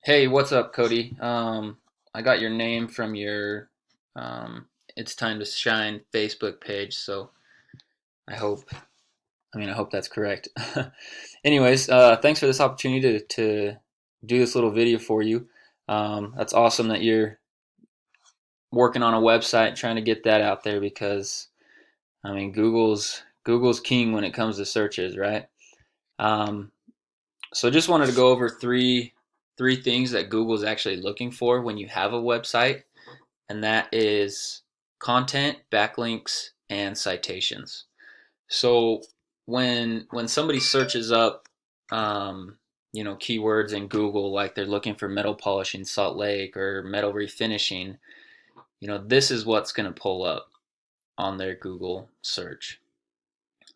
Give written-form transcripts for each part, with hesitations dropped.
Hey, what's up, Cody? I got your name from your um, It's Time to Shine Facebook page, so I hope, I hope that's correct. Anyways, thanks for this opportunity to do this little video for you. That's awesome that you're working on a website and trying to get that out there because, Google's king when it comes to searches, right? Um, so just wanted to go over three things that Google's actually looking for when you have a website, and that is content, backlinks, and citations. So when somebody searches up, keywords in Google, like they're looking for metal polishing Salt Lake or metal refinishing, this is what's going to pull up on their Google search.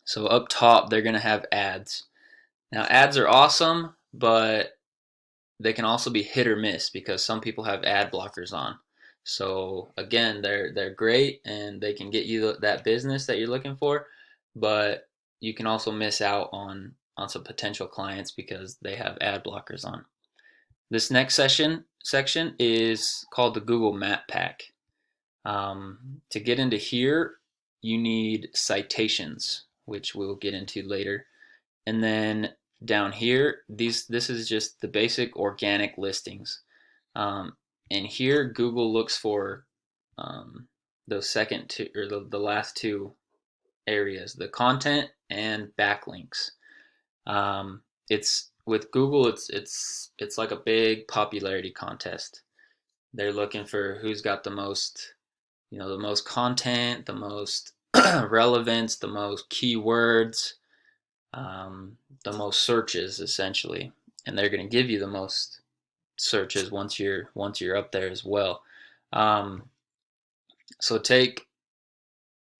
So up top, they're going to have ads. Now, ads are awesome, but they can also be hit or miss because some people have ad blockers on. So again, they're great and they can get you that business that you're looking for, but you can also miss out on some potential clients because they have ad blockers on. This next section is called the Google Map Pack. To get into here, you need citations, which we'll get into later. And then down here, this is just the basic organic listings. Um, and here, Google looks for those second two or the last two areas, the content and backlinks. It's with Google, it's like a big popularity contest. They're looking for who's got the most content, the most relevance, the most keywords, um, the most searches essentially, and they're going to give you the most searches once you're up there as well. Um, so take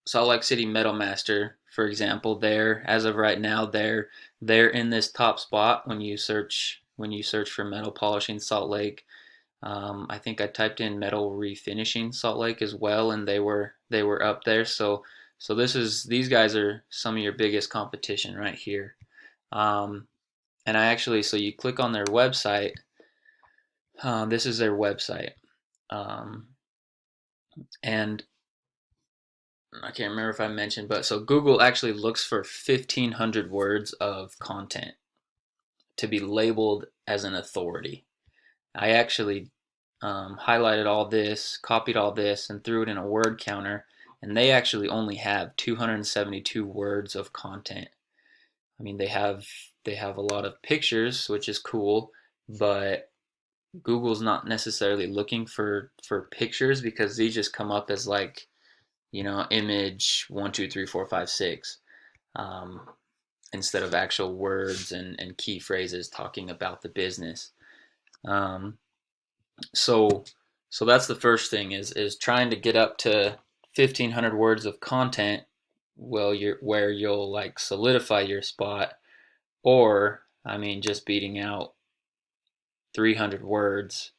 Salt Lake City Metal Master for example. There, as of right now, they're in this top spot when you search for metal polishing Salt Lake. I think I typed in metal refinishing Salt Lake as well, and they were up there. So these guys are some of your biggest competition right here. Um, and so you click on their website. This is their website. Um, and I can't remember if I mentioned, but so Google actually looks for 1,500 words of content to be labeled as an authority. I actually highlighted all this, copied all this, and threw it in a word counter, and they actually only have 272 words of content. I mean, they have a lot of pictures, which is cool, but Google's not necessarily looking for pictures because these just come up as like image 1, 2, 3, 4, 5, 6, um, instead of actual words and key phrases talking about the business. Um, so so that's the first thing is trying to get up to 1,500 words of content. Well, where you'll like solidify your spot, or just beating out 300 words,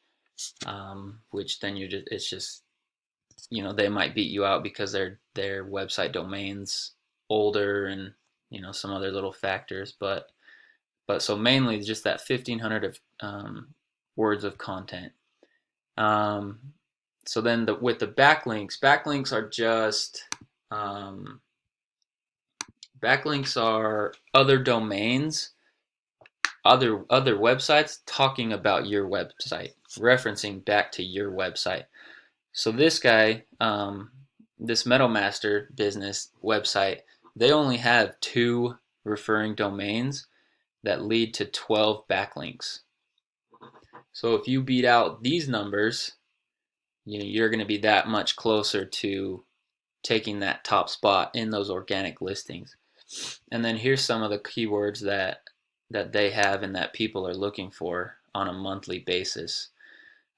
which then it's just they might beat you out because their website domain's older and some other little factors, but so mainly just that 1,500 of words of content. um, so then with the backlinks are just um, backlinks are other domains, other websites talking about your website, referencing back to your website. So this guy, this Metal Master business website, they only have two referring domains that lead to 12 backlinks. So if you beat out these numbers, you're going to be that much closer to taking that top spot in those organic listings. And then here's some of the keywords that they have and that people are looking for on a monthly basis.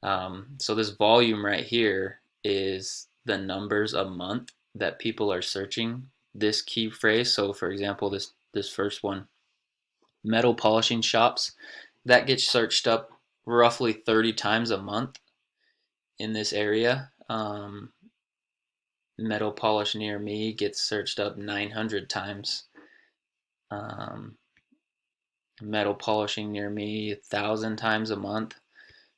So this volume right here is the numbers a month that people are searching this key phrase. So for example, this first one, metal polishing shops, that gets searched up roughly 30 times a month in this area. Metal polish near me gets searched up 900 times. Um, Metal polishing near me 1,000 times a month.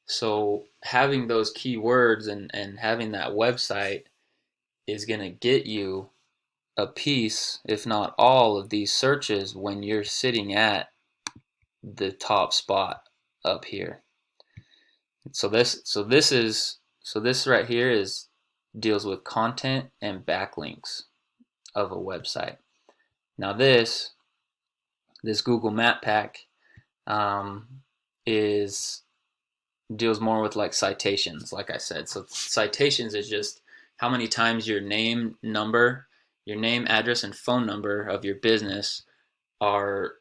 So having those keywords and having that website is going to get you a piece, if not all, of these searches when you're sitting at the top spot up here. So this right here is deals with content and backlinks of a website. Now this Google Map Pack um, is deals more with like citations, like I said. So citations is just how many times your name, address, and phone number of your business are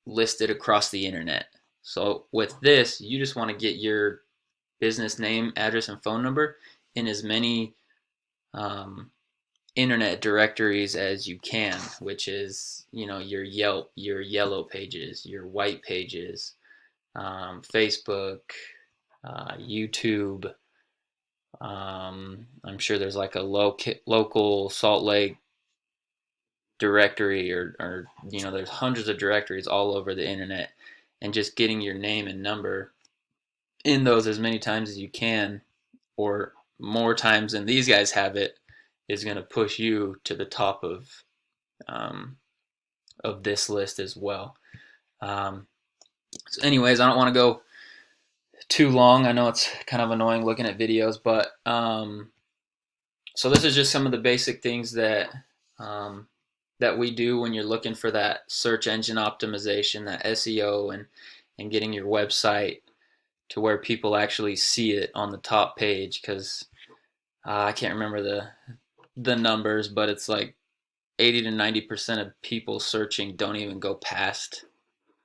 listed across the internet. So with this, you just want to get your business name, address, and phone number in as many um, internet directories as you can, which is, your Yelp, your Yellow Pages, your White Pages, Facebook, YouTube. I'm sure there's like a local Salt Lake directory, or there's hundreds of directories all over the internet, and just getting your name and number in those as many times as you can, or more times than these guys have it, is going to push you to the top um, of this list as well. So anyways, I don't want to go too long. I know it's kind of annoying looking at videos, but so this is just some of the basic things um, that we do when you're looking for that search engine optimization, that SEO, and getting your website to where people actually see it on the top page. Because I can't remember the numbers, but it's like 80 to 90% of people searching don't even go past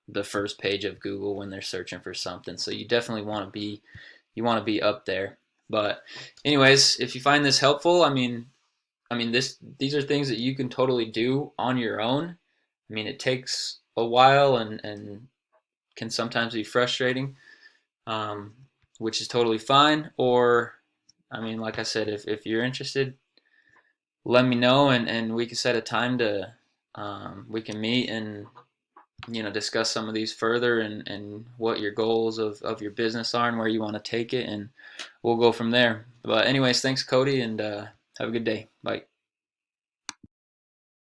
the first page of Google when they're searching for something. So you definitely want to be up there. But anyways, if you find this helpful, these are things that you can totally do on your own. It takes a while and can sometimes be frustrating, um, which is totally fine. Or, like I said, if you're interested, let me know, and we can set a time to we can meet and discuss some of these further, and what your goals of your business are and where you want to take it, and we'll go from there. But anyways, thanks, Cody, and have a good day. Bye.